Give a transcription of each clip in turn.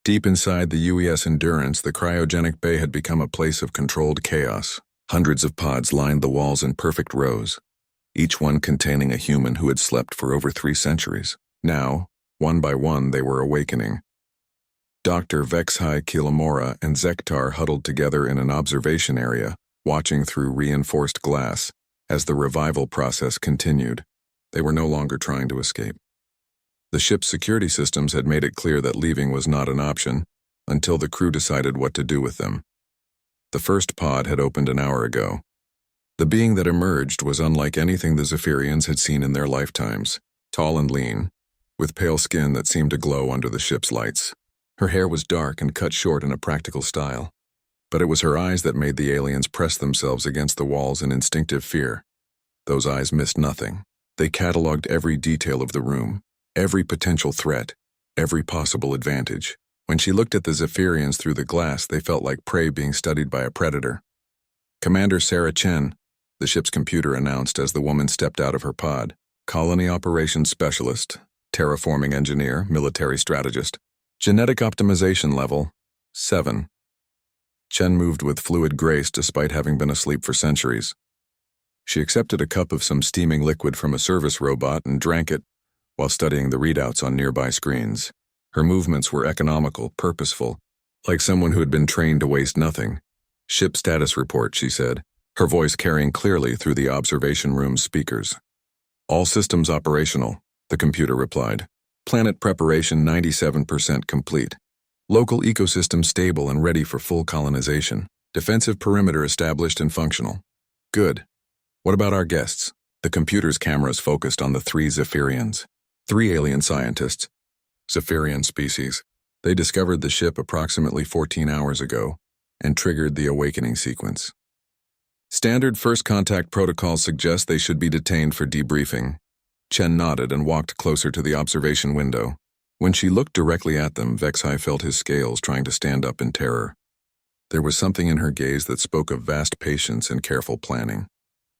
Deep inside the UES Endurance, the cryogenic bay had become a place of controlled chaos. Hundreds of pods lined the walls in perfect rows, each one containing a human who had slept for over 3 centuries. Now, one by one, they were awakening. Dr. Vexhai Kilamora and Zektar huddled together in an observation area, watching through reinforced glass as the revival process continued. They were no longer trying to escape. The ship's security systems had made it clear that leaving was not an option until the crew decided what to do with them. The first pod had opened an hour ago. The being that emerged was unlike anything the Zephyrians had seen in their lifetimes, tall and lean, with pale skin that seemed to glow under the ship's lights. Her hair was dark and cut short in a practical style, but it was her eyes that made the aliens press themselves against the walls in instinctive fear. Those eyes missed nothing. They catalogued every detail of the room, every potential threat, every possible advantage. When she looked at the Zephyrians through the glass, they felt like prey being studied by a predator. Commander Sarah Chen, the ship's computer announced as the woman stepped out of her pod. Colony operations specialist, terraforming engineer, military strategist. Genetic optimization level, 7. Chen moved with fluid grace despite having been asleep for centuries. She accepted a cup of some steaming liquid from a service robot and drank it while studying the readouts on nearby screens. Her movements were economical, purposeful, like someone who had been trained to waste nothing. Ship status report, she said, her voice carrying clearly through the observation room's speakers. All systems operational, the computer replied. Planet preparation 97% complete. Local ecosystem stable and ready for full colonization. Defensive perimeter established and functional. Good. What about our guests? The computer's cameras focused on the 3 Zephyrians. 3 alien scientists. Zephyrian species. They discovered the ship approximately 14 hours ago and triggered the awakening sequence. Standard first contact protocols suggest they should be detained for debriefing. Chen nodded and walked closer to the observation window. When she looked directly at them, Vexhai felt his scales trying to stand up in terror. There was something in her gaze that spoke of vast patience and careful planning.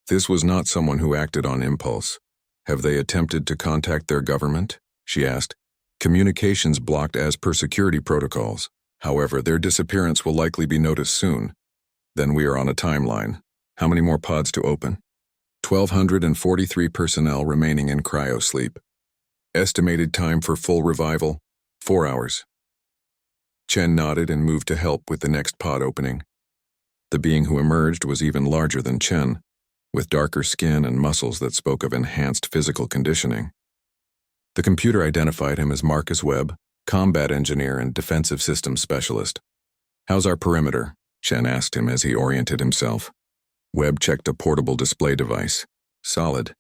This was not someone who acted on impulse. Have they attempted to contact their government? She asked. Communications blocked as per security protocols. However, their disappearance will likely be noticed soon. Then we are on a timeline. How many more pods to open? 1,243 personnel remaining in cryosleep. Estimated time for full revival, 4 hours. Chen nodded and moved to help with the next pod opening. The being who emerged was even larger than Chen, with darker skin and muscles that spoke of enhanced physical conditioning. The computer identified him as Marcus Webb, combat engineer and defensive systems specialist. How's our perimeter? Chen asked him as he oriented himself. Webb checked a portable display device. Solid.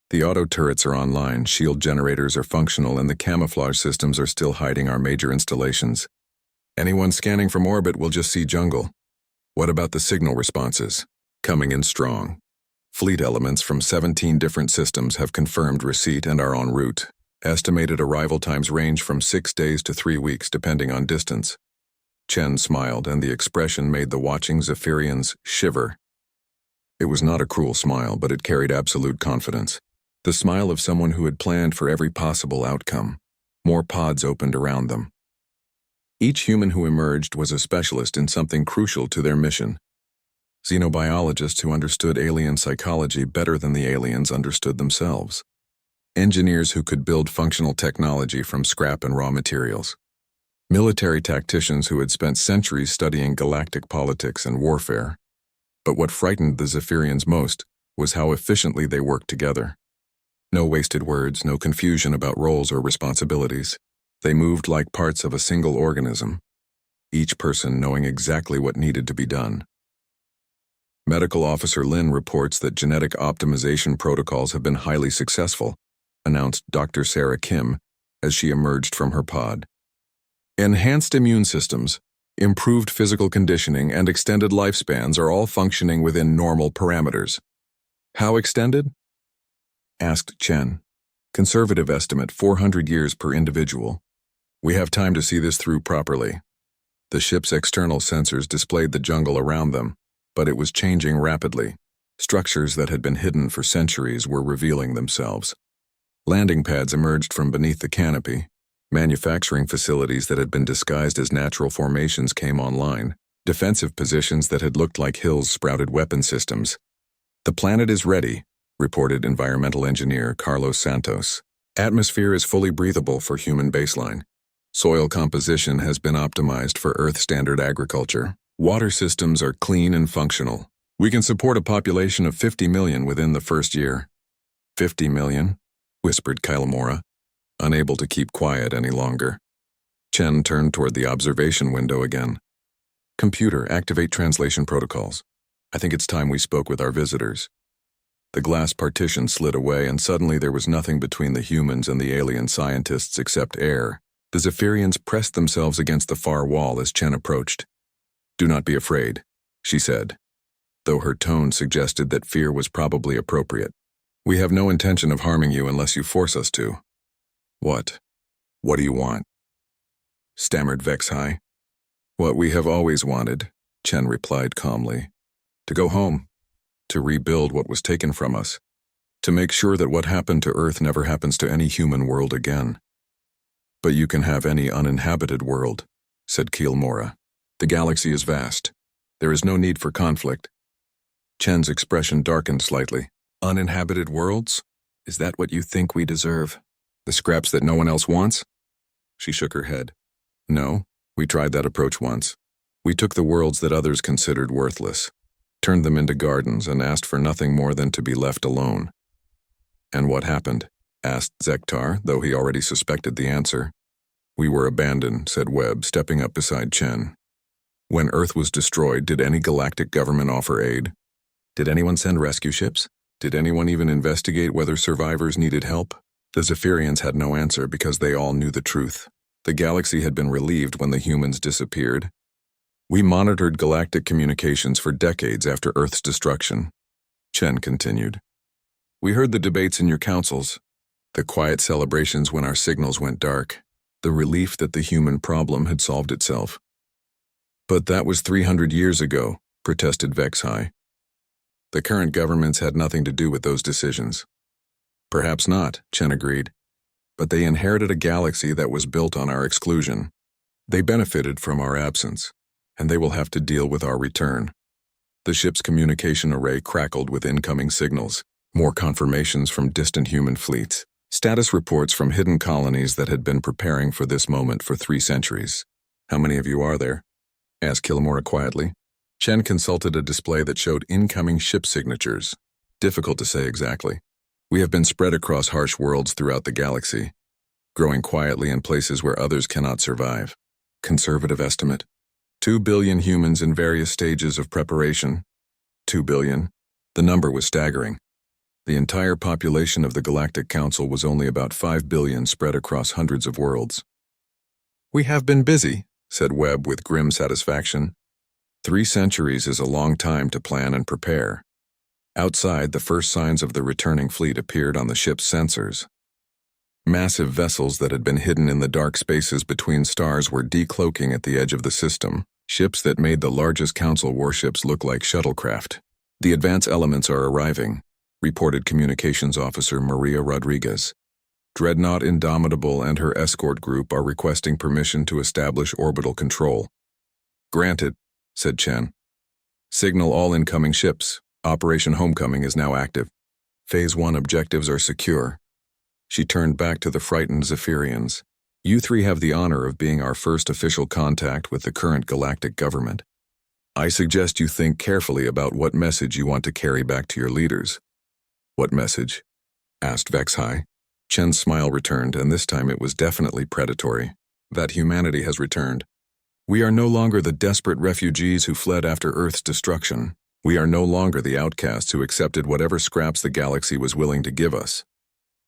The auto turrets are online, shield generators are functional, and the camouflage systems are still hiding our major installations. Anyone scanning from orbit will just see jungle. What about the signal responses? Coming in strong. Fleet elements from 17 different systems have confirmed receipt and are en route. Estimated arrival times range from 6 days to 3 weeks depending on distance. Chen smiled, and the expression made the watching Zephyrians shiver. It was not a cruel smile, but it carried absolute confidence. The smile of someone who had planned for every possible outcome. More pods opened around them. Each human who emerged was a specialist in something crucial to their mission. Xenobiologists who understood alien psychology better than the aliens understood themselves. Engineers who could build functional technology from scrap and raw materials. Military tacticians who had spent centuries studying galactic politics and warfare. But what frightened the Zephyrians most was how efficiently they worked together. No wasted words, no confusion about roles or responsibilities. They moved like parts of a single organism, each person knowing exactly what needed to be done. Medical Officer Lin reports that genetic optimization protocols have been highly successful, announced Dr. Sarah Kim as she emerged from her pod. Enhanced immune systems, improved physical conditioning, and extended lifespans are all functioning within normal parameters. How extended? Asked Chen. Conservative estimate 400 years per individual. We have time to see this through properly. The ship's external sensors displayed the jungle around them, but it was changing rapidly. Structures that had been hidden for centuries were revealing themselves. Landing pads emerged from beneath the canopy, Manufacturing facilities that had been disguised as natural formations came online. Defensive positions that had looked like hills sprouted weapon systems. "The planet is ready," reported environmental engineer Carlos Santos. "Atmosphere is fully breathable for human baseline. Soil composition has been optimized for Earth-standard agriculture. Water systems are clean and functional. We can support a population of 50 million within the first year." 50 million? Whispered Kilmora, unable to keep quiet any longer. Chen turned toward the observation window again. "Computer, activate translation protocols. I think it's time we spoke with our visitors." The glass partition slid away, and suddenly there was nothing between the humans and the alien scientists except air. The Zephyrians pressed themselves against the far wall as Chen approached. "Do not be afraid," she said, though her tone suggested that fear was probably appropriate. "We have no intention of harming you unless you force us to." "What? What do you want?" stammered Vexhai. "What we have always wanted," Chen replied calmly. "To go home. To rebuild what was taken from us. To make sure that what happened to Earth never happens to any human world again." "But you can have any uninhabited world," said Kilmora. "The galaxy is vast. There is no need for conflict." Chen's expression darkened slightly. "Uninhabited worlds? Is that what you think we deserve? The scraps that no one else wants?" She shook her head. "No, we tried that approach once. We took the worlds that others considered worthless, turned them into gardens, and asked for nothing more than to be left alone." "And what happened?" asked Zektar, though he already suspected the answer. "We were abandoned," said Webb, stepping up beside Chen. "When Earth was destroyed, did any galactic government offer aid? Did anyone send rescue ships? Did anyone even investigate whether survivors needed help?" The Zephyrians had no answer because they all knew the truth. The galaxy had been relieved when the humans disappeared. "We monitored galactic communications for decades after Earth's destruction," Chen continued. "We heard the debates in your councils, the quiet celebrations when our signals went dark, the relief that the human problem had solved itself." "But that was 300 years ago," protested Vexhai. "The current governments had nothing to do with those decisions." "Perhaps not," Chen agreed. "But they inherited a galaxy that was built on our exclusion. They benefited from our absence, and they will have to deal with our return." The ship's communication array crackled with incoming signals, more confirmations from distant human fleets, status reports from hidden colonies that had been preparing for this moment for 3 centuries. "How many of you are there?" asked Kilmora quietly. Chen consulted a display that showed incoming ship signatures. "Difficult to say exactly. We have been spread across harsh worlds throughout the galaxy, growing quietly in places where others cannot survive. Conservative estimate: 2 billion humans in various stages of preparation." 2 billion? The number was staggering. The entire population of the Galactic Council was only about 5 billion spread across hundreds of worlds. "We have been busy," said Webb with grim satisfaction. 3 centuries is a long time to plan and prepare. Outside, the first signs of the returning fleet appeared on the ship's sensors. Massive vessels that had been hidden in the dark spaces between stars were decloaking at the edge of the system, ships that made the largest Council warships look like shuttlecraft. "The advance elements are arriving," reported Communications Officer Maria Rodriguez. "Dreadnought Indomitable and her escort group are requesting permission to establish orbital control." "Granted," said Chen. "Signal all incoming ships. Operation Homecoming is now active. Phase 1 objectives are secure." She turned back to the frightened Zephyrians. "You 3 have the honor of being our first official contact with the current galactic government. I suggest you think carefully about what message you want to carry back to your leaders." "What message?" asked Vexhai. Chen's smile returned, and this time it was definitely predatory. "That humanity has returned. We are no longer the desperate refugees who fled after Earth's destruction. We are no longer the outcasts who accepted whatever scraps the galaxy was willing to give us."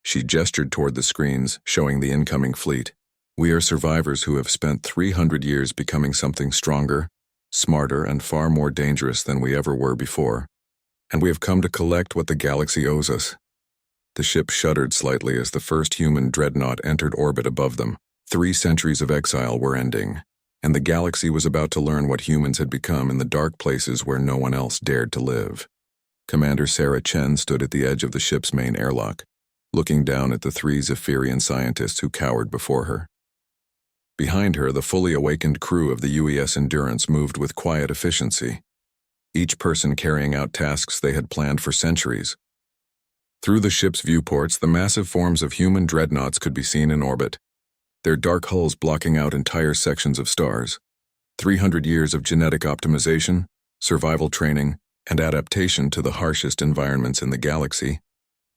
She gestured toward the screens, showing the incoming fleet. "We are survivors who have spent 300 years becoming something stronger, smarter, and far more dangerous than we ever were before. And we have come to collect what the galaxy owes us." The ship shuddered slightly as the first human dreadnought entered orbit above them. 3 centuries of exile were ending, and the galaxy was about to learn what humans had become in the dark places where no one else dared to live. Commander Sarah Chen stood at the edge of the ship's main airlock, looking down at the 3 Zephyrian scientists who cowered before her. Behind her, the fully awakened crew of the UES Endurance moved with quiet efficiency, each person carrying out tasks they had planned for centuries. Through the ship's viewports, the massive forms of human dreadnoughts could be seen in orbit, their dark hulls blocking out entire sections of stars. 300 years of genetic optimization, survival training, and adaptation to the harshest environments in the galaxy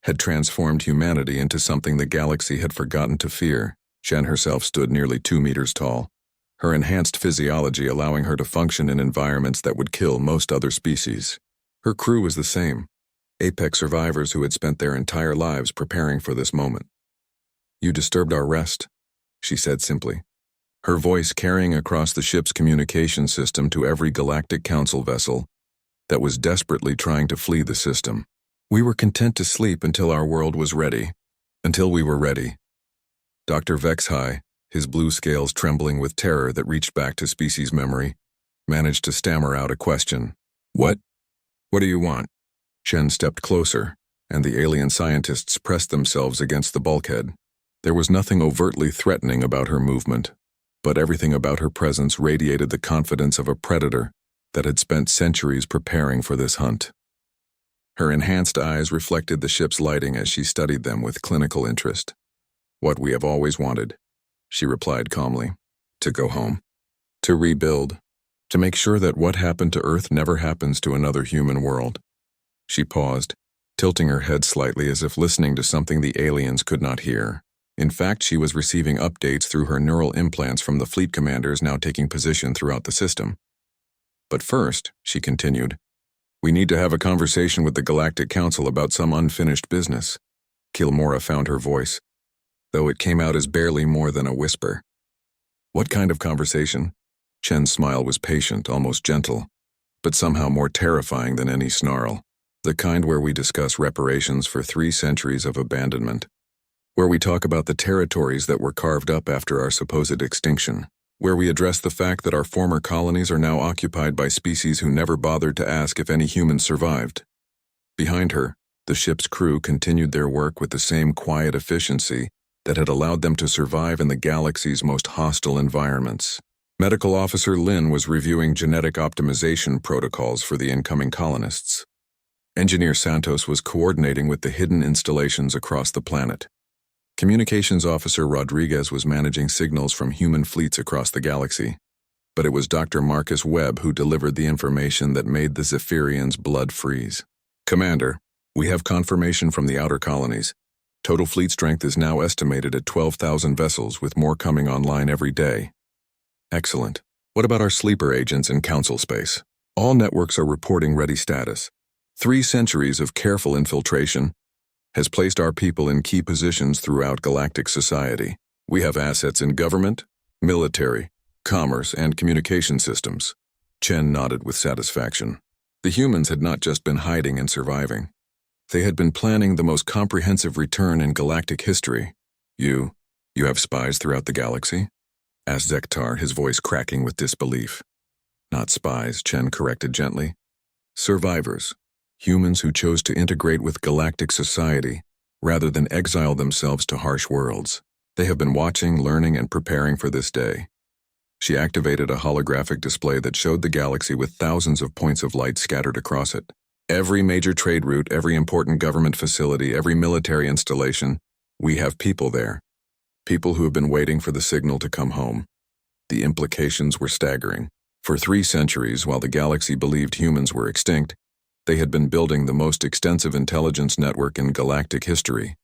had transformed humanity into something the galaxy had forgotten to fear. Chen herself stood nearly 2 meters tall, her enhanced physiology allowing her to function in environments that would kill most other species. Her crew was the same, apex survivors who had spent their entire lives preparing for this moment. "You disturbed our rest," she said simply, her voice carrying across the ship's communication system to every Galactic Council vessel that was desperately trying to flee the system. "We were content to sleep until our world was ready. Until we were ready." Dr. Vexhai, his blue scales trembling with terror that reached back to species memory, managed to stammer out a question. "What? What do you want?" Chen stepped closer, and the alien scientists pressed themselves against the bulkhead. There was nothing overtly threatening about her movement, but everything about her presence radiated the confidence of a predator that had spent centuries preparing for this hunt. Her enhanced eyes reflected the ship's lighting as she studied them with clinical interest. "What we have always wanted," she replied calmly. "To go home. To rebuild. To make sure that what happened to Earth never happens to another human world." She paused, tilting her head slightly as if listening to something the aliens could not hear. In fact, she was receiving updates through her neural implants from the fleet commanders now taking position throughout the system. "But first," she continued, "we need to have a conversation with the Galactic Council about some unfinished business." Kilmora found her voice, though it came out as barely more than a whisper. "What kind of conversation?" Chen's smile was patient, almost gentle, but somehow more terrifying than any snarl. "The kind where we discuss reparations for 3 centuries of abandonment. Where we talk about the territories that were carved up after our supposed extinction. Where we address the fact that our former colonies are now occupied by species who never bothered to ask if any humans survived." Behind her, the ship's crew continued their work with the same quiet efficiency that had allowed them to survive in the galaxy's most hostile environments. Medical Officer Lin was reviewing genetic optimization protocols for the incoming colonists. Engineer Santos was coordinating with the hidden installations across the planet. Communications Officer Rodriguez was managing signals from human fleets across the galaxy. But it was Dr. Marcus Webb who delivered the information that made the Zephyrians' blood freeze. "Commander, we have confirmation from the outer colonies. Total fleet strength is now estimated at 12,000 vessels, with more coming online every day." "Excellent. What about our sleeper agents in council space?" "All networks are reporting ready status. 3 centuries of careful infiltration has placed our people in key positions throughout galactic society. We have assets in government, military, commerce, and communication systems." Chen nodded with satisfaction. The humans had not just been hiding and surviving. They had been planning the most comprehensive return in galactic history. You have spies throughout the galaxy?" asked Zektar, his voice cracking with disbelief. "Not spies," Chen corrected gently. "Survivors. Humans who chose to integrate with galactic society rather than exile themselves to harsh worlds. They have been watching, learning, and preparing for this day." She activated a holographic display that showed the galaxy with thousands of points of light scattered across it. Every major trade route, every important government facility, every military installation, we have people there. People who have been waiting for the signal to come home. The implications were staggering. For 3 centuries, while the galaxy believed humans were extinct, they had been building the most extensive intelligence network in galactic history.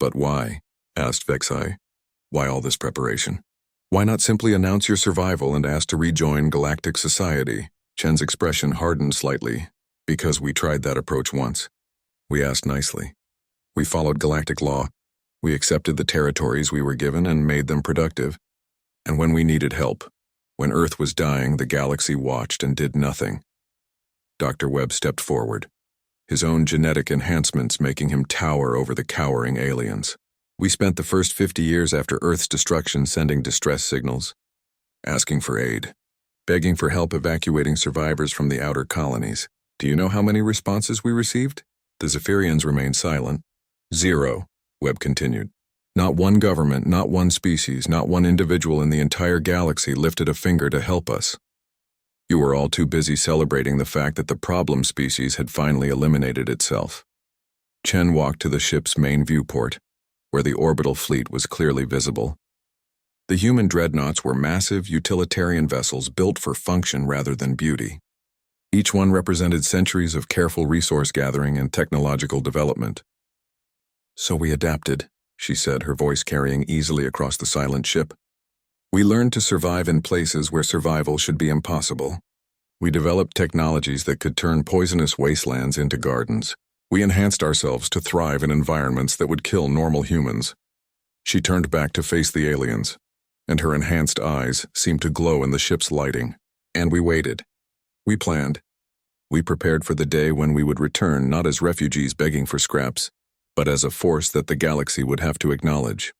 "But why?" asked Vexhai. "Why all this preparation? Why not simply announce your survival and ask to rejoin galactic society?" Chen's expression hardened slightly. "Because we tried that approach once. We asked nicely. We followed galactic law. We accepted the territories we were given and made them productive. And when we needed help, when Earth was dying, the galaxy watched and did nothing." Dr. Webb stepped forward, his own genetic enhancements making him tower over the cowering aliens. "We spent the first 50 years after Earth's destruction sending distress signals, asking for aid, begging for help evacuating survivors from the outer colonies. Do you know how many responses we received?" The Zephyrians remained silent. "0, Webb continued. Not one government, not one species, not one individual in the entire galaxy lifted a finger to help us. You were all too busy celebrating the fact that the problem species had finally eliminated itself. Chen walked to the ship's main viewport, where the orbital fleet was clearly visible. The human dreadnoughts were massive, utilitarian vessels built for function rather than beauty. Each one represented centuries of careful resource gathering and technological development. "So we adapted," she said, her voice carrying easily across the silent ship. "We learned to survive in places where survival should be impossible. We developed technologies that could turn poisonous wastelands into gardens. We enhanced ourselves to thrive in environments that would kill normal humans." She turned back to face the aliens, and her enhanced eyes seemed to glow in the ship's lighting. "And we waited. We planned. We prepared for the day when we would return not as refugees begging for scraps, but as a force that the galaxy would have to acknowledge."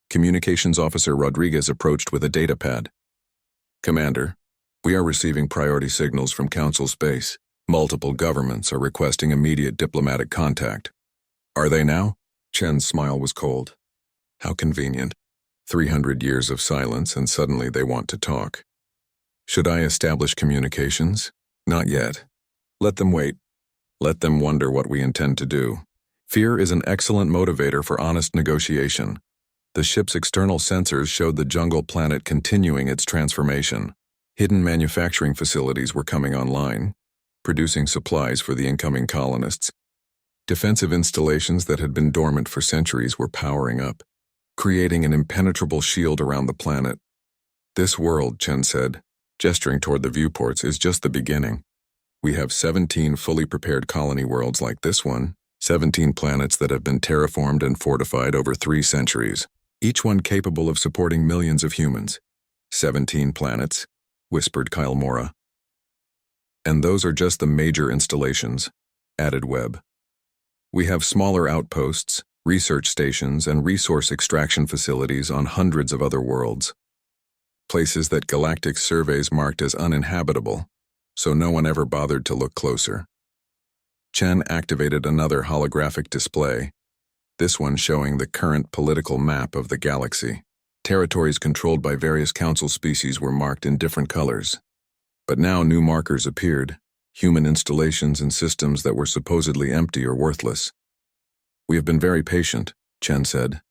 Communications Officer Rodriguez approached with a datapad. "Commander, we are receiving priority signals from Council Space. Multiple governments are requesting immediate diplomatic contact." "Are they now?" Chen's smile was cold. "How convenient. 300 years of silence and suddenly they want to talk. Should I establish communications? Not yet. Let them wait. Let them wonder what we intend to do. Fear is an excellent motivator for honest negotiation." The ship's external sensors showed the jungle planet continuing its transformation. Hidden manufacturing facilities were coming online, producing supplies for the incoming colonists. Defensive installations that had been dormant for centuries were powering up, creating an impenetrable shield around the planet. "This world," Chen said, gesturing toward the viewports, "is just the beginning. We have 17 fully prepared colony worlds like this one, 17 planets that have been terraformed and fortified over 3 centuries, each one capable of supporting millions of humans. 17 planets," whispered Kyle Mora. "And those are just the major installations," added Webb. "We have smaller outposts, research stations, and resource extraction facilities on hundreds of other worlds. Places that Galactic surveys marked as uninhabitable, so no one ever bothered to look closer." Chen activated another holographic display, this one showing the current political map of the galaxy. Territories controlled by various council species were marked in different colors. But now new markers appeared, human installations and systems that were supposedly empty or worthless. "We have been very patient," Chen said.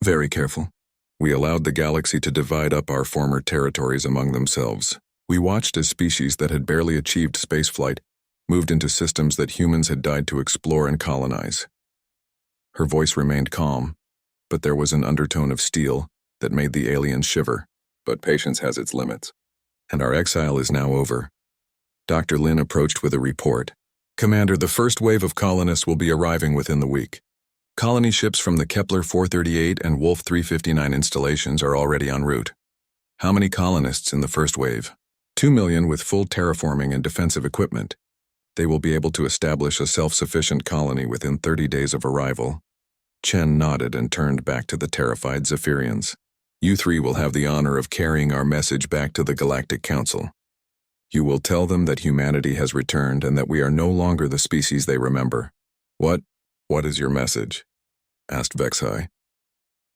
"Very careful. We allowed the galaxy to divide up our former territories among themselves. We watched as species that had barely achieved spaceflight moved into systems that humans had died to explore and colonize." Her voice remained calm, but there was an undertone of steel that made the aliens shiver. "But patience has its limits. And our exile is now over." Dr. Lin approached with a report. "Commander, the first wave of colonists will be arriving within the week. Colony ships from the Kepler 438 and Wolf 359 installations are already en route." "How many colonists in the first wave?" 2 million with full terraforming and defensive equipment. They will be able to establish a self-sufficient colony within 30 days of arrival." Chen nodded and turned back to the terrified Zephyrians. "You 3 will have the honor of carrying our message back to the Galactic Council. You will tell them that humanity has returned and that we are no longer the species they remember." What is your message?" asked Vexai.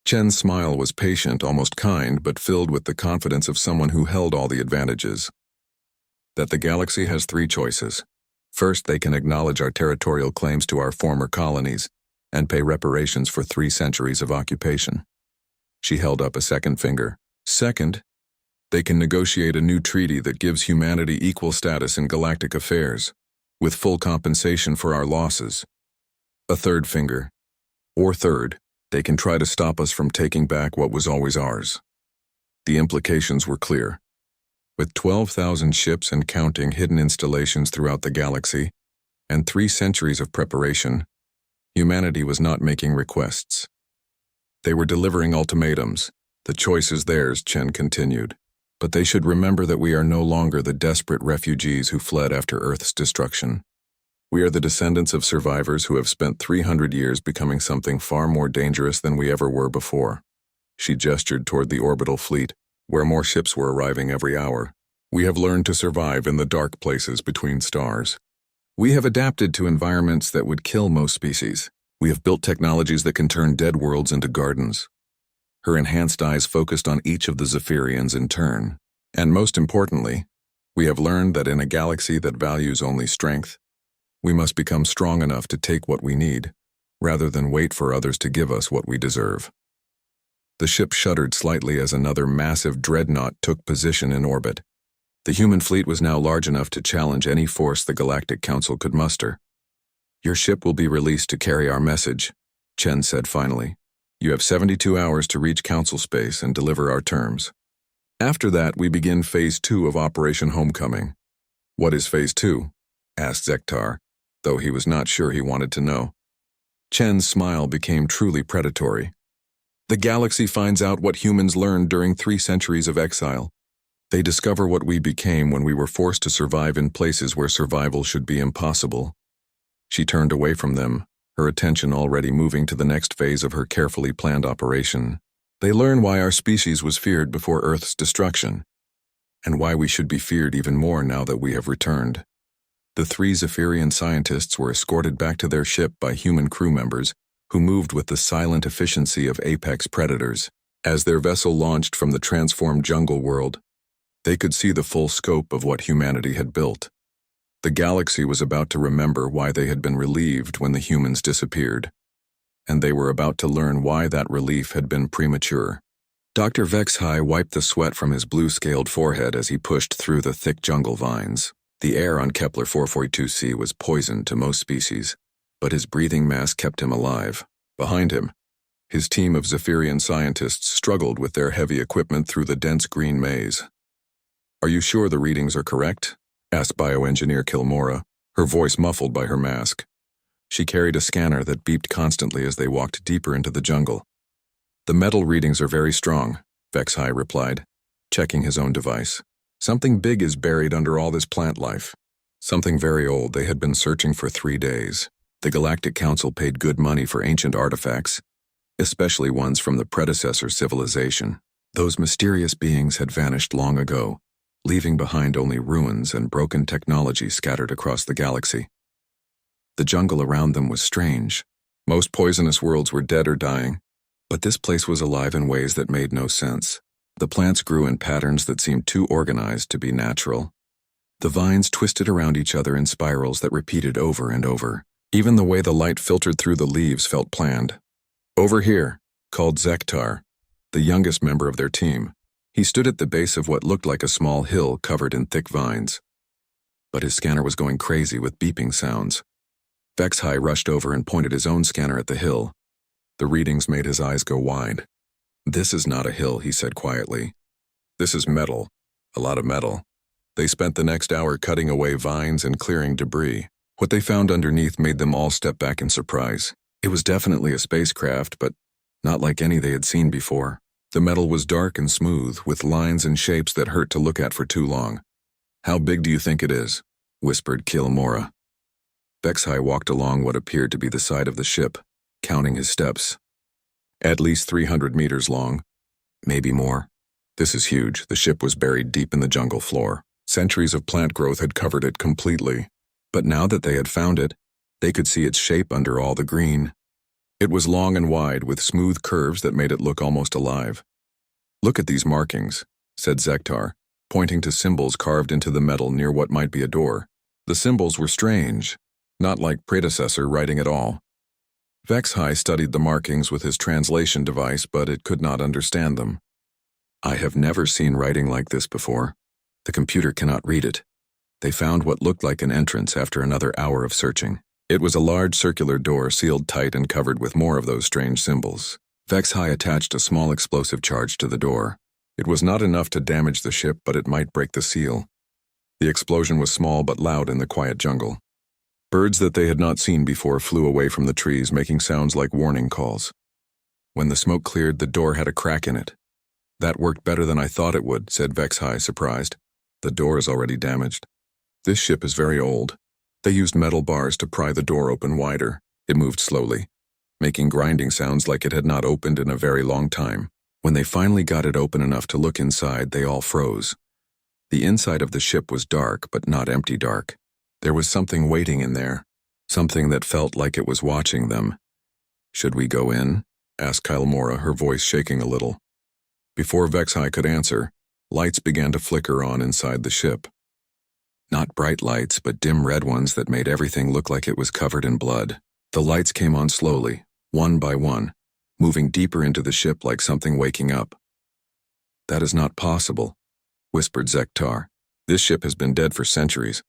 Chen's smile was patient, almost kind, but filled with the confidence of someone who held all the advantages. "That the galaxy has 3 choices. First, they can acknowledge our territorial claims to our former colonies and pay reparations for 3 centuries of occupation." She held up a second finger. "Second, they can negotiate a new treaty that gives humanity equal status in galactic affairs, with full compensation for our losses. A third finger. Or third, they can try to stop us from taking back what was always ours." The implications were clear. With 12,000 ships and counting hidden installations throughout the galaxy, and 3 centuries of preparation, humanity was not making requests. They were delivering ultimatums. "The choice is theirs," Chen continued. "But they should remember that we are no longer the desperate refugees who fled after Earth's destruction. We are the descendants of survivors who have spent 300 years becoming something far more dangerous than we ever were before." She gestured toward the orbital fleet, where more ships were arriving every hour. "We have learned to survive in the dark places between stars. We have adapted to environments that would kill most species. We have built technologies that can turn dead worlds into gardens. Her enhanced eyes focused on each of the Zephyrians in turn. And most importantly, we have learned that in a galaxy that values only strength, we must become strong enough to take what we need, rather than wait for others to give us what we deserve. The ship shuddered slightly as another massive dreadnought took position in orbit. The human fleet was now large enough to challenge any force the Galactic Council could muster. "Your ship will be released to carry our message," Chen said finally. "You have 72 hours to reach Council space and deliver our terms. After that, we begin Phase 2 of Operation Homecoming." "What is Phase 2? Asked Zektar, though he was not sure he wanted to know. Chen's smile became truly predatory. "The galaxy finds out what humans learned during 3 centuries of exile. They discover what we became when we were forced to survive in places where survival should be impossible." She turned away from them, her attention already moving to the next phase of her carefully planned operation. "They learn why our species was feared before Earth's destruction, and why we should be feared even more now that we have returned." The 3 Zephyrian scientists were escorted back to their ship by human crew members who moved with the silent efficiency of apex predators. As their vessel launched from the transformed jungle world, they could see the full scope of what humanity had built. The galaxy was about to remember why they had been relieved when the humans disappeared, and they were about to learn why that relief had been premature. Dr. Vexhai wiped the sweat from his blue-scaled forehead as he pushed through the thick jungle vines. The air on Kepler 442c was poisoned to most species, but his breathing mask kept him alive. Behind him, his team of Zephyrian scientists struggled with their heavy equipment through the dense green maze. "Are you sure the readings are correct?" asked bioengineer Kilmora, her voice muffled by her mask. She carried a scanner that beeped constantly as they walked deeper into the jungle. "The metal readings are very strong," Vexhai replied, checking his own device. "Something big is buried under all this plant life. Something very old they had been searching for 3 days. The Galactic Council paid good money for ancient artifacts, especially ones from the predecessor civilization. Those mysterious beings had vanished long ago, leaving behind only ruins and broken technology scattered across the galaxy. The jungle around them was strange. Most poisonous worlds were dead or dying, but this place was alive in ways that made no sense. The plants grew in patterns that seemed too organized to be natural. The vines twisted around each other in spirals that repeated over and over. Even the way the light filtered through the leaves felt planned. "Over here," called Zektar, the youngest member of their team. He stood at the base of what looked like a small hill covered in thick vines. But his scanner was going crazy with beeping sounds. Vexhai rushed over and pointed his own scanner at the hill. The readings made his eyes go wide. "This is not a hill," he said quietly. "This is metal. A lot of metal." They spent the next hour cutting away vines and clearing debris. What they found underneath made them all step back in surprise. It was definitely a spacecraft, but not like any they had seen before. The metal was dark and smooth, with lines and shapes that hurt to look at for too long. "How big do you think it is?" whispered Kilmora. Vexhai walked along what appeared to be the side of the ship, counting his steps. "At least 300 meters long. Maybe more. This is huge." The ship was buried deep in the jungle floor. Centuries of plant growth had covered it completely. But now that they had found it, they could see its shape under all the green. It was long and wide, with smooth curves that made it look almost alive. "Look at these markings," said Zektar, pointing to symbols carved into the metal near what might be a door. The symbols were strange, not like predecessor writing at all. Vexhai studied the markings with his translation device, but it could not understand them. "I have never seen writing like this before. The computer cannot read it." They found what looked like an entrance after another hour of searching. It was a large circular door sealed tight and covered with more of those strange symbols. Vexhai attached a small explosive charge to the door. It was not enough to damage the ship, but it might break the seal. The explosion was small but loud in the quiet jungle. Birds that they had not seen before flew away from the trees, making sounds like warning calls. When the smoke cleared, the door had a crack in it. "That worked better than I thought it would," said Vexhai, surprised. "The door is already damaged. This ship is very old." They used metal bars to pry the door open wider. It moved slowly, making grinding sounds like it had not opened in a very long time. When they finally got it open enough to look inside, they all froze. The inside of the ship was dark, but not empty dark. There was something waiting in there, something that felt like it was watching them, "Should we go in?" asked Kylmora, her voice shaking a little. Before Vexhai could answer, lights began to flicker on inside the ship. Not bright lights, but dim red ones that made everything look like it was covered in blood. The lights came on slowly, one by one, moving deeper into the ship like something waking up. "That is not possible," whispered Zektar. "This ship has been dead for centuries.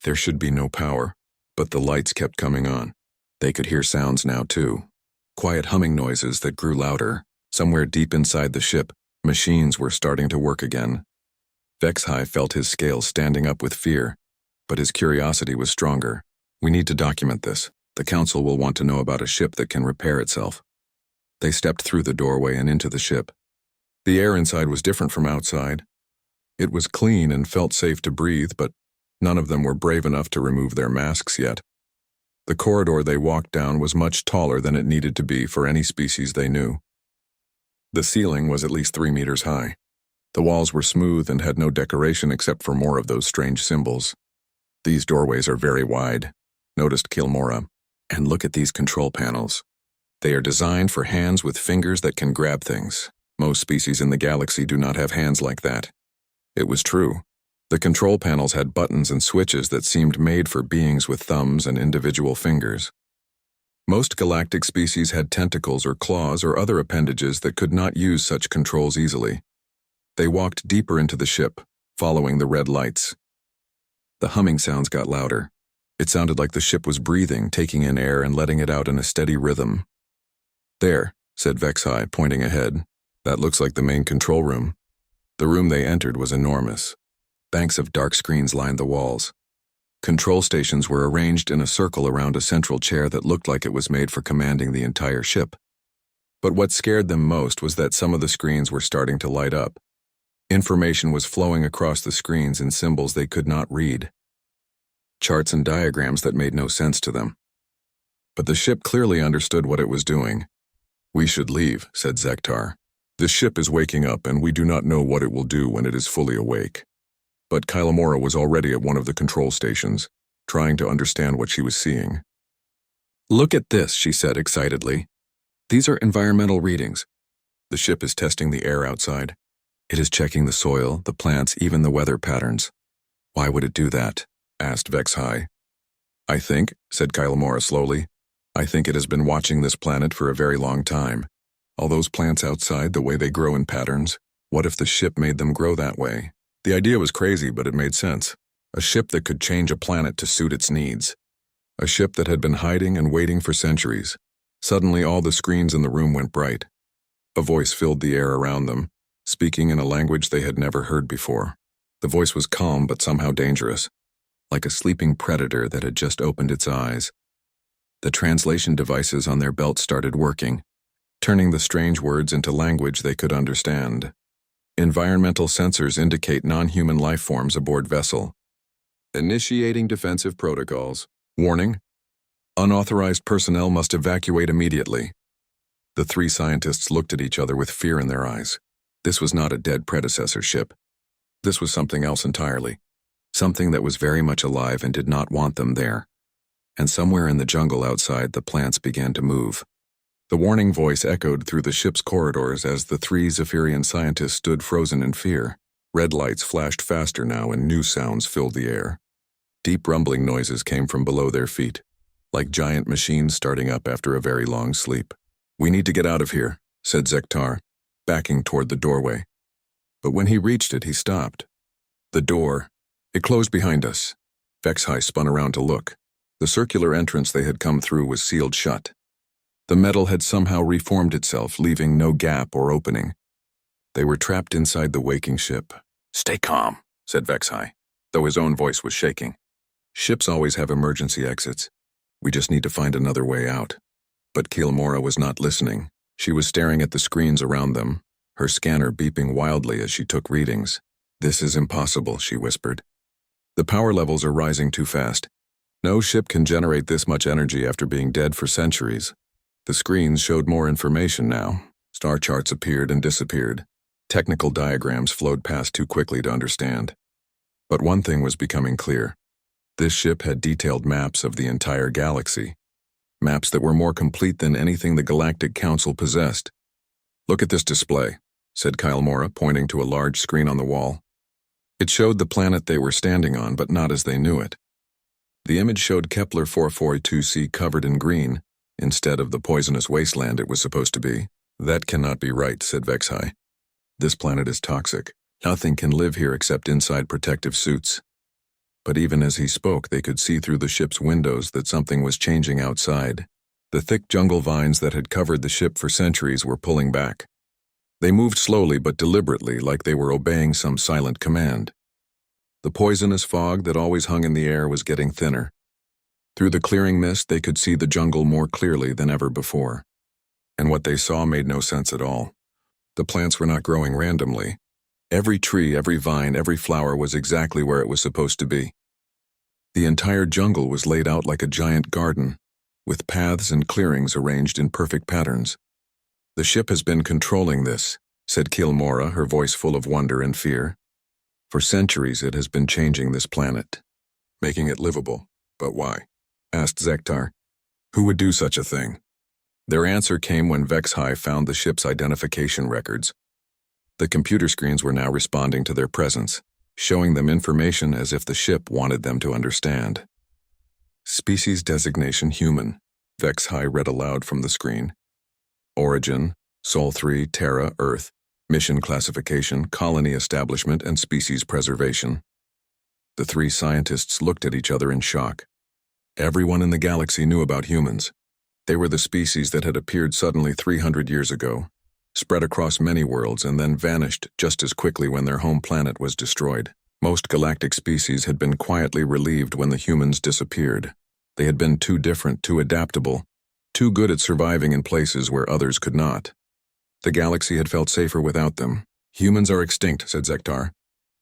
There should be no power." But the lights kept coming on. They could hear sounds now, too. Quiet humming noises that grew louder. Somewhere deep inside the ship, machines were starting to work again. Vexhai felt his scales standing up with fear, but his curiosity was stronger. "We need to document this. The Council will want to know about a ship that can repair itself." They stepped through the doorway and into the ship. The air inside was different from outside. It was clean and felt safe to breathe, but none of them were brave enough to remove their masks yet. The corridor they walked down was much taller than it needed to be for any species they knew. The ceiling was at least 3 meters high. The walls were smooth and had no decoration except for more of those strange symbols. "These doorways are very wide," noticed Kylmora. "And look at these control panels. They are designed for hands with fingers that can grab things. Most species in the galaxy do not have hands like that." It was true. The control panels had buttons and switches that seemed made for beings with thumbs and individual fingers. Most galactic species had tentacles or claws or other appendages that could not use such controls easily. They walked deeper into the ship, following the red lights. The humming sounds got louder. It sounded like the ship was breathing, taking in air and letting it out in a steady rhythm. "There," said Vexhai, pointing ahead. "That looks like the main control room." The room they entered was enormous. Banks of dark screens lined the walls. Control stations were arranged in a circle around a central chair that looked like it was made for commanding the entire ship. But what scared them most was that some of the screens were starting to light up. Information was flowing across the screens in symbols they could not read. Charts and diagrams that made no sense to them. But the ship clearly understood what it was doing. "We should leave," said Zektar. "This ship is waking up and we do not know what it will do when it is fully awake." But Kylmora was already at one of the control stations, trying to understand what she was seeing. "Look at this," she said excitedly. "These are environmental readings. The ship is testing the air outside. It is checking the soil, the plants, even the weather patterns." "Why would it do that?" asked Vexhai. "I think," said Kylmora slowly, "I think it has been watching this planet for a very long time. All those plants outside, the way they grow in patterns, what if the ship made them grow that way?" The idea was crazy, but it made sense. A ship that could change a planet to suit its needs. A ship that had been hiding and waiting for centuries. Suddenly all the screens in the room went bright. A voice filled the air around them, speaking in a language they had never heard before. The voice was calm but somehow dangerous, like a sleeping predator that had just opened its eyes. The translation devices on their belts started working, turning the strange words into language they could understand. "Environmental sensors indicate non-human life forms aboard vessel. Initiating defensive protocols. Warning: unauthorized personnel must evacuate immediately." The 3 scientists looked at each other with fear in their eyes. This was not a dead predecessor ship. This was something else entirely. Something that was very much alive and did not want them there. And somewhere in the jungle outside, the plants began to move. The warning voice echoed through the ship's corridors as the 3 Zephyrian scientists stood frozen in fear. Red lights flashed faster now and new sounds filled the air. Deep rumbling noises came from below their feet, like giant machines starting up after a very long sleep. "We need to get out of here," said Zektar, backing toward the doorway. But when he reached it, he stopped. The door, it closed behind us. Vexhai spun around to look. The circular entrance they had come through was sealed shut. The metal had somehow reformed itself, leaving no gap or opening. They were trapped inside the waking ship. "Stay calm," said Vexhai, though his own voice was shaking. "Ships always have emergency exits. We just need to find another way out." But Kylmora was not listening. She was staring at the screens around them, her scanner beeping wildly as she took readings. "This is impossible," she whispered. "The power levels are rising too fast. No ship can generate this much energy after being dead for centuries." The screens showed more information now. Star charts appeared and disappeared. Technical diagrams flowed past too quickly to understand. But one thing was becoming clear. This ship had detailed maps of the entire galaxy. maps that were more complete than anything the Galactic Council possessed. "Look at this display," said Kyle Mora, pointing to a large screen on the wall. It showed the planet they were standing on, but not as they knew it. The image showed Kepler 442c covered in green, instead of the poisonous wasteland it was supposed to be. "That cannot be right," said Vexhai. "This planet is toxic. Nothing can live here except inside protective suits." But even as he spoke, they could see through the ship's windows that something was changing outside. The thick jungle vines that had covered the ship for centuries were pulling back. They moved slowly but deliberately, like they were obeying some silent command. The poisonous fog that always hung in the air was getting thinner. Through the clearing mist, they could see the jungle more clearly than ever before. And what they saw made no sense at all. The plants were not growing randomly. Every tree, every vine, every flower was exactly where it was supposed to be. The entire jungle was laid out like a giant garden, with paths and clearings arranged in perfect patterns. "The ship has been controlling this," said Kilmora, her voice full of wonder and fear. "For centuries it has been changing this planet, making it livable. But why?" asked Zektar. "Who would do such a thing?" Their answer came when Vexhai found the ship's identification records. The computer screens were now responding to their presence, showing them information as if the ship wanted them to understand. "Species designation human," Vexhai read aloud from the screen. "Origin, Sol 3, Terra, Earth. Mission classification, colony establishment, and species preservation." The three scientists looked at each other in shock. Everyone in the galaxy knew about humans. They were the species that had appeared suddenly 300 years ago, spread across many worlds, and then vanished just as quickly when their home planet was destroyed. Most galactic species had been quietly relieved when the humans disappeared. They had been too different, too adaptable, too good at surviving in places where others could not. The galaxy had felt safer without them. "Humans are extinct," said Zektar.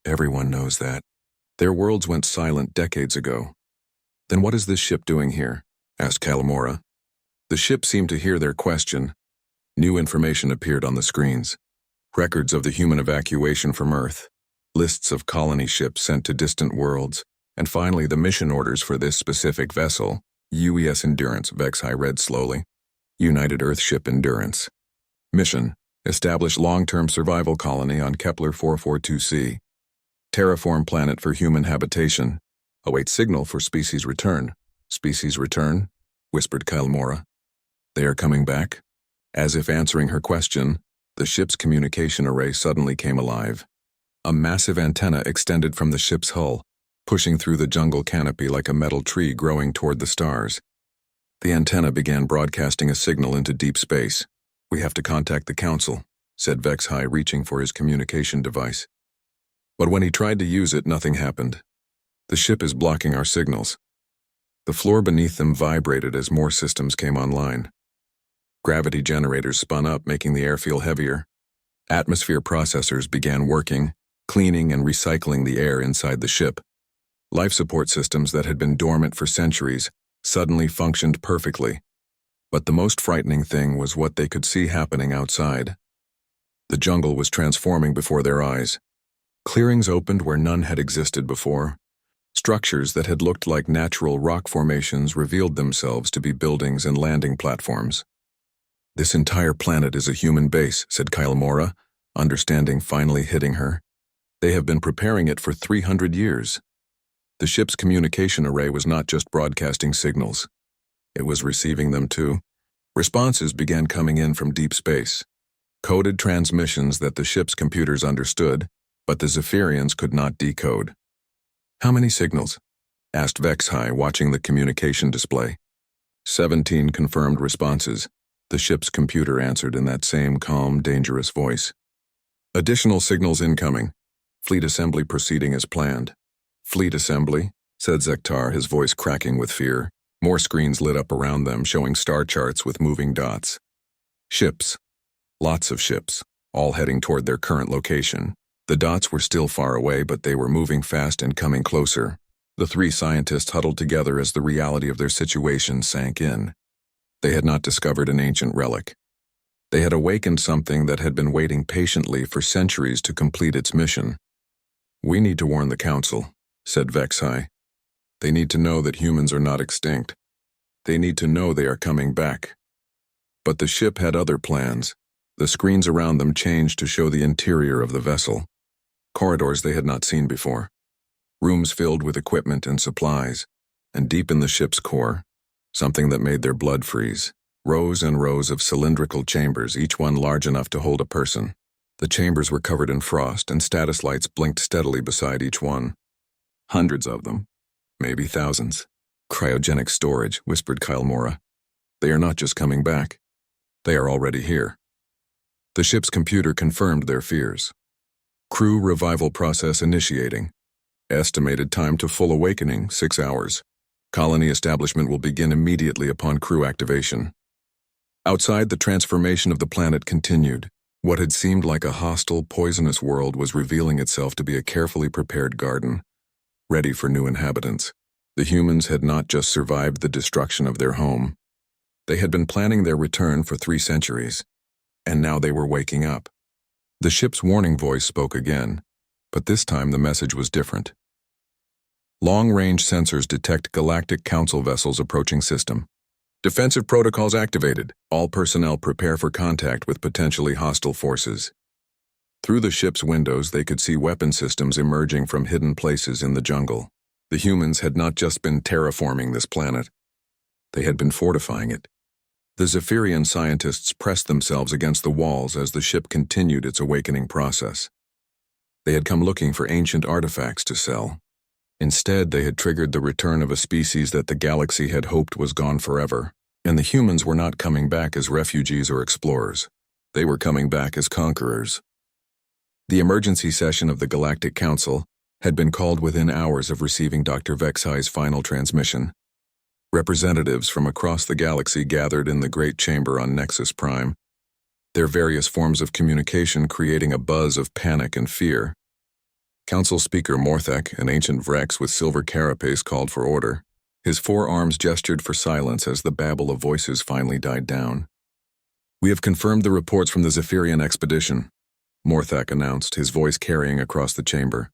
"Everyone knows that. Their worlds went silent decades ago." "Then what is this ship doing here?" asked Kalamora. The ship seemed to hear their question. New information appeared on the screens. Records of the human evacuation from Earth, lists of colony ships sent to distant worlds, and finally the mission orders for this specific vessel, UES Endurance, Vexhai read slowly. United Earthship Endurance. Mission: establish long-term survival colony on Kepler 442c. Terraform planet for human habitation. Await signal for species return. "Species return?" whispered Kalamora. "They are coming back?" As if answering her question, the ship's communication array suddenly came alive. A massive antenna extended from the ship's hull, pushing through the jungle canopy like a metal tree growing toward the stars. The antenna began broadcasting a signal into deep space. "We have to contact the council," said Vexhai, reaching for his communication device. But when he tried to use it, nothing happened. "The ship is blocking our signals." The floor beneath them vibrated as more systems came online. Gravity generators spun up, making the air feel heavier. Atmosphere processors began working, cleaning and recycling the air inside the ship. Life support systems that had been dormant for centuries suddenly functioned perfectly. But the most frightening thing was what they could see happening outside. The jungle was transforming before their eyes. Clearings opened where none had existed before. Structures that had looked like natural rock formations revealed themselves to be buildings and landing platforms. "This entire planet is a human base," said Kalamora, understanding finally hitting her. "They have been preparing it for 300 years. The ship's communication array was not just broadcasting signals. It was receiving them too. Responses began coming in from deep space. Coded transmissions that the ship's computers understood, but the Zephyrians could not decode. "How many signals?" asked Vexhai, watching the communication display. 17 confirmed responses, the ship's computer answered in that same calm, dangerous voice. "Additional signals incoming. Fleet assembly proceeding as planned." "Fleet assembly?" said Zektar, his voice cracking with fear. More screens lit up around them, showing star charts with moving dots. Ships. Lots of ships, all heading toward their current location. The dots were still far away, but they were moving fast and coming closer. The three scientists huddled together as the reality of their situation sank in. They had not discovered an ancient relic. They had awakened something that had been waiting patiently for centuries to complete its mission. "We need to warn the council," said Vexhai. "They need to know that humans are not extinct. They need to know they are coming back. But the ship had other plans. The screens around them changed to show the interior of the vessel. Corridors they had not seen before. Rooms filled with equipment and supplies. And deep in the ship's core, something that made their blood freeze. Rows and rows of cylindrical chambers, each one large enough to hold a person. The chambers were covered in frost, and status lights blinked steadily beside each one. Hundreds of them. Maybe thousands. Cryogenic storage, whispered Kyle Mora. They are not just coming back. They are already here. The ship's computer confirmed their fears. Crew revival process initiating. Estimated time to full awakening, 6 hours. Colony establishment will begin immediately upon crew activation. Outside, the transformation of the planet continued. What had seemed like a hostile, poisonous world was revealing itself to be a carefully prepared garden, ready for new inhabitants. The humans had not just survived the destruction of their home. They had been planning their return for 3 centuries, and now they were waking up. The ship's warning voice spoke again, but this time the message was different. Long-range sensors detect Galactic Council vessels approaching system. Defensive protocols activated. All personnel prepare for contact with potentially hostile forces. Through the ship's windows, they could see weapon systems emerging from hidden places in the jungle. The humans had not just been terraforming this planet. They had been fortifying it. The Zephyrian scientists pressed themselves against the walls as the ship continued its awakening process. They had come looking for ancient artifacts to sell. Instead, they had triggered the return of a species that the galaxy had hoped was gone forever. And the humans were not coming back as refugees or explorers. They were coming back as conquerors. The emergency session of the Galactic Council had been called within hours of receiving Dr. Vexai's final transmission. Representatives from across the galaxy gathered in the Great Chamber on Nexus Prime, their various forms of communication creating a buzz of panic and fear. Council Speaker Morthak, an ancient Vrex with silver carapace, called for order. His 4 arms gestured for silence as the babble of voices finally died down. "We have confirmed the reports from the Zephyrian expedition," Morthak announced, his voice carrying across the chamber.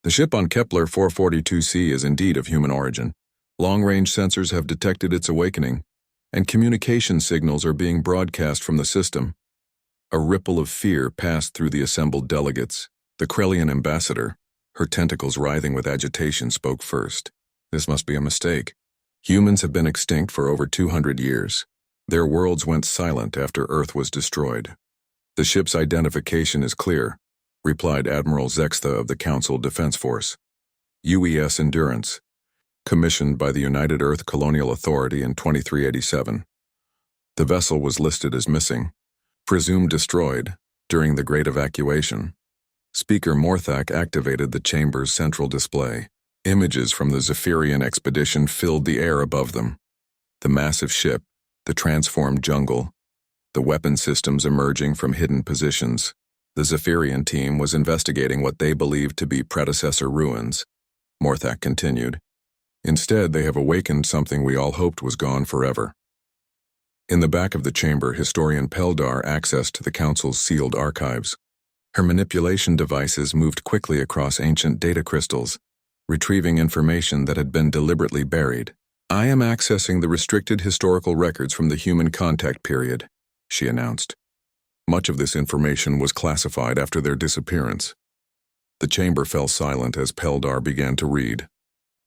"The ship on Kepler 442c is indeed of human origin. Long-range sensors have detected its awakening, and communication signals are being broadcast from the system." A ripple of fear passed through the assembled delegates. The Krellian ambassador, her tentacles writhing with agitation, spoke first. "This must be a mistake. Humans have been extinct for over 200 years. Their worlds went silent after Earth was destroyed." "The ship's identification is clear," replied Admiral Zextha of the Council Defense Force. "UES Endurance, commissioned by the United Earth Colonial Authority in 2387. The vessel was listed as missing, presumed destroyed, during the Great Evacuation." Speaker Morthak activated the chamber's central display. Images from the Zephyrian expedition filled the air above them. The massive ship, the transformed jungle, the weapon systems emerging from hidden positions. The Zephyrian team was investigating what they believed to be predecessor ruins. Morthak continued. "Instead, they have awakened something we all hoped was gone forever." In the back of the chamber, historian Peldar accessed the Council's sealed archives. Her manipulation devices moved quickly across ancient data crystals, retrieving information that had been deliberately buried. "I am accessing the restricted historical records from the human contact period," she announced. Much of this information was classified after their disappearance. The chamber fell silent as Peldar began to read.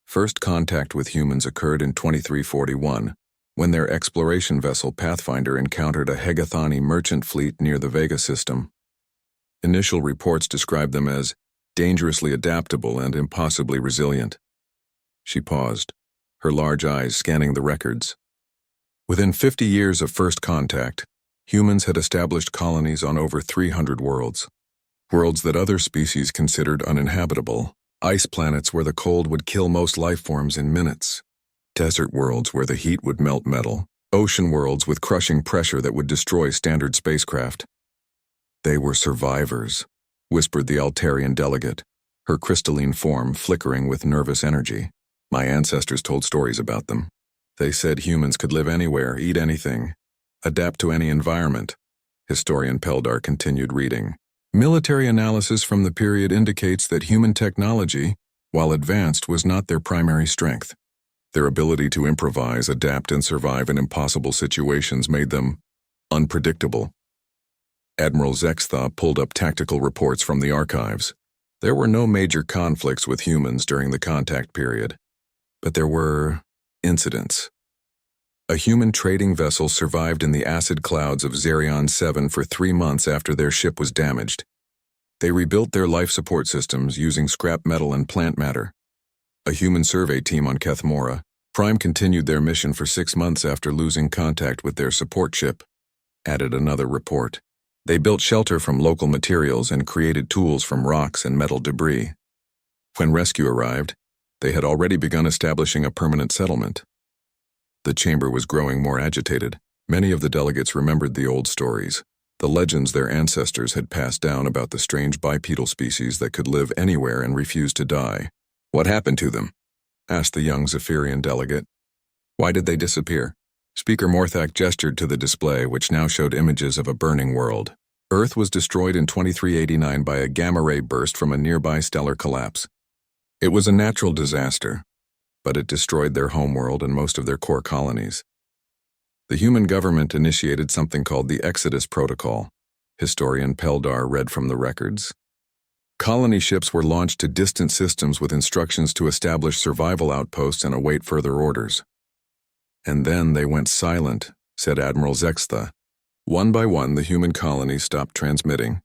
First contact with humans occurred in 2341, when their exploration vessel Pathfinder encountered a Hegathani merchant fleet near the Vega system. Initial reports described them as dangerously adaptable and impossibly resilient. She paused, her large eyes scanning the records. Within 50 years of first contact, humans had established colonies on over 300 worlds. Worlds that other species considered uninhabitable. Ice planets where the cold would kill most life forms in minutes. Desert worlds where the heat would melt metal. Ocean worlds with crushing pressure that would destroy standard spacecraft. "They were survivors," whispered the Altarian delegate, her crystalline form flickering with nervous energy. "My ancestors told stories about them. They said humans could live anywhere, eat anything, adapt to any environment." Historian Peldar continued reading. "Military analysis from the period indicates that human technology, while advanced, was not their primary strength. Their ability to improvise, adapt, and survive in impossible situations made them unpredictable. Admiral Zextha pulled up tactical reports from the archives. There were no major conflicts with humans during the contact period, but there were incidents. A human trading vessel survived in the acid clouds of Xerion 7 for 3 months after their ship was damaged. They rebuilt their life support systems using scrap metal and plant matter. A human survey team on Kethmora, Prime continued their mission for 6 months after losing contact with their support ship, added another report. They built shelter from local materials and created tools from rocks and metal debris. When rescue arrived, they had already begun establishing a permanent settlement. The chamber was growing more agitated. Many of the delegates remembered the old stories, the legends their ancestors had passed down about the strange bipedal species that could live anywhere and refuse to die. "What happened to them?" asked the young Zephyrian delegate. "Why did they disappear?" Speaker Morthak gestured to the display, which now showed images of a burning world. Earth was destroyed in 2389 by a gamma-ray burst from a nearby stellar collapse. It was a natural disaster, but it destroyed their homeworld and most of their core colonies. The human government initiated something called the Exodus Protocol. Historian Peldar read from the records. Colony ships were launched to distant systems with instructions to establish survival outposts and await further orders. "And then they went silent," said Admiral Zextha. "One by one, the human colonies stopped transmitting.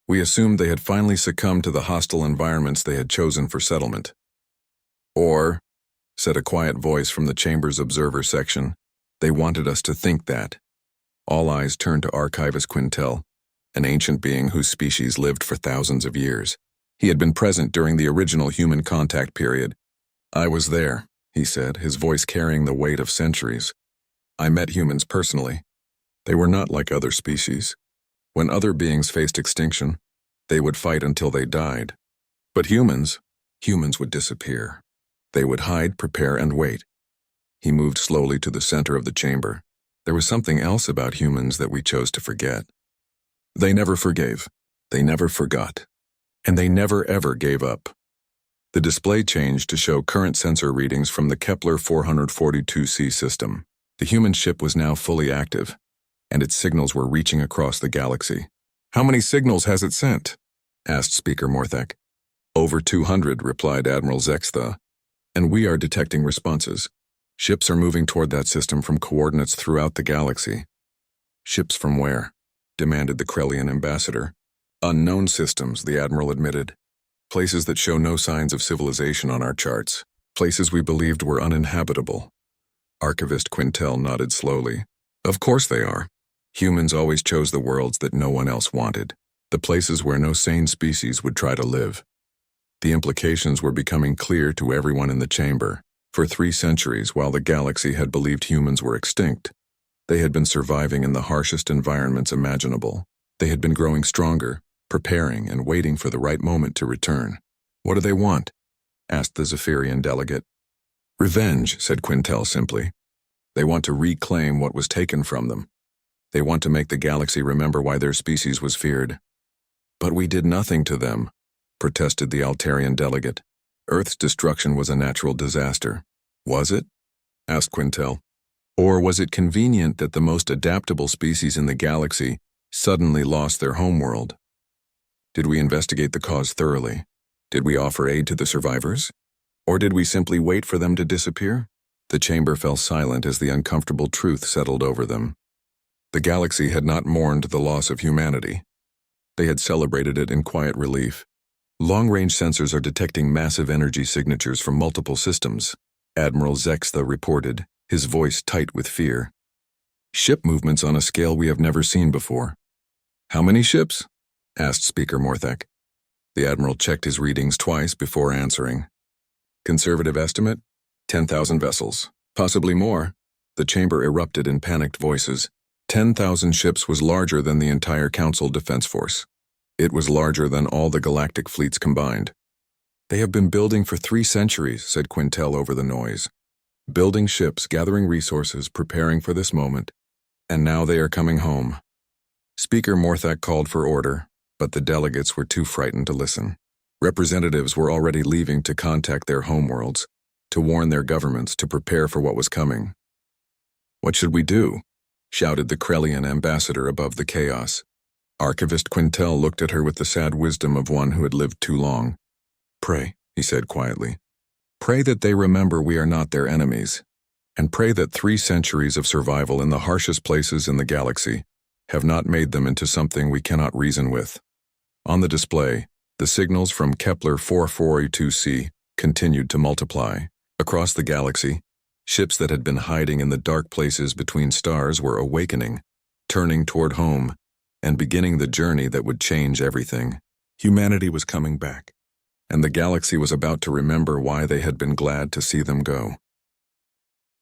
We assumed they had finally succumbed to the hostile environments they had chosen for settlement." "Or," said a quiet voice from the chamber's observer section, "they wanted us to think that." All eyes turned to Archivist Quintel, an ancient being whose species lived for thousands of years. He had been present during the original human contact period. "I was there," he said, his voice carrying the weight of centuries. "I met humans personally. They were not like other species. When other beings faced extinction, they would fight until they died. But humans would disappear. They would hide, prepare, and wait." He moved slowly to the center of the chamber. "There was something else about humans that we chose to forget. They never forgave. They never forgot. And they never ever gave up." The display changed to show current sensor readings from the Kepler 442c system. The human ship was now fully active, and its signals were reaching across the galaxy. "How many signals has it sent?" asked Speaker Morthak. "Over 200, replied Admiral Zextha, "and we are detecting responses. Ships are moving toward that system from coordinates throughout the galaxy." "Ships from where?" demanded the Krellian ambassador. "Unknown systems," the Admiral admitted. "Places that show no signs of civilization on our charts. Places we believed were uninhabitable." Archivist Quintel nodded slowly. "Of course they are. Humans always chose the worlds that no one else wanted, the places where no sane species would try to live." The implications were becoming clear to everyone in the chamber. For 3 centuries, while the galaxy had believed humans were extinct, they had been surviving in the harshest environments imaginable. They had been growing stronger, preparing and waiting for the right moment to return. "What do they want?" asked the Zephyrian delegate. "Revenge," said Quintel simply. "They want to reclaim what was taken from them. They want to make the galaxy remember why their species was feared." "But we did nothing to them," protested the Altarian delegate. "Earth's destruction was a natural disaster." "Was it?" asked Quintel. "Or was it convenient that the most adaptable species in the galaxy suddenly lost their homeworld? Did we investigate the cause thoroughly? Did we offer aid to the survivors? Or did we simply wait for them to disappear?" The chamber fell silent as the uncomfortable truth settled over them. The galaxy had not mourned the loss of humanity. They had celebrated it in quiet relief. "Long-range sensors are detecting massive energy signatures from multiple systems," Admiral Zextha reported, his voice tight with fear. "Ship movements on a scale we have never seen before." "How many ships?" asked Speaker Morthak. The Admiral checked his readings twice before answering. "Conservative estimate? 10,000 vessels. Possibly more." The chamber erupted in panicked voices. 10,000 ships was larger than the entire Council Defense Force. It was larger than all the galactic fleets combined. "They have been building for 3 centuries, said Quintel over the noise. "Building ships, gathering resources, preparing for this moment. And now they are coming home." Speaker Morthak called for order, but the delegates were too frightened to listen. Representatives were already leaving to contact their homeworlds. to warn their governments to prepare for what was coming. "What should we do?" shouted the Krellian ambassador above the chaos. Archivist Quintel looked at her with the sad wisdom of one who had lived too long. "Pray," he said quietly. "Pray that they remember we are not their enemies, and pray that 3 centuries of survival in the harshest places in the galaxy have not made them into something we cannot reason with." On the display, the signals from Kepler 442c continued to multiply. Across the galaxy, ships that had been hiding in the dark places between stars were awakening, turning toward home, and beginning the journey that would change everything. Humanity was coming back, and the galaxy was about to remember why they had been glad to see them go.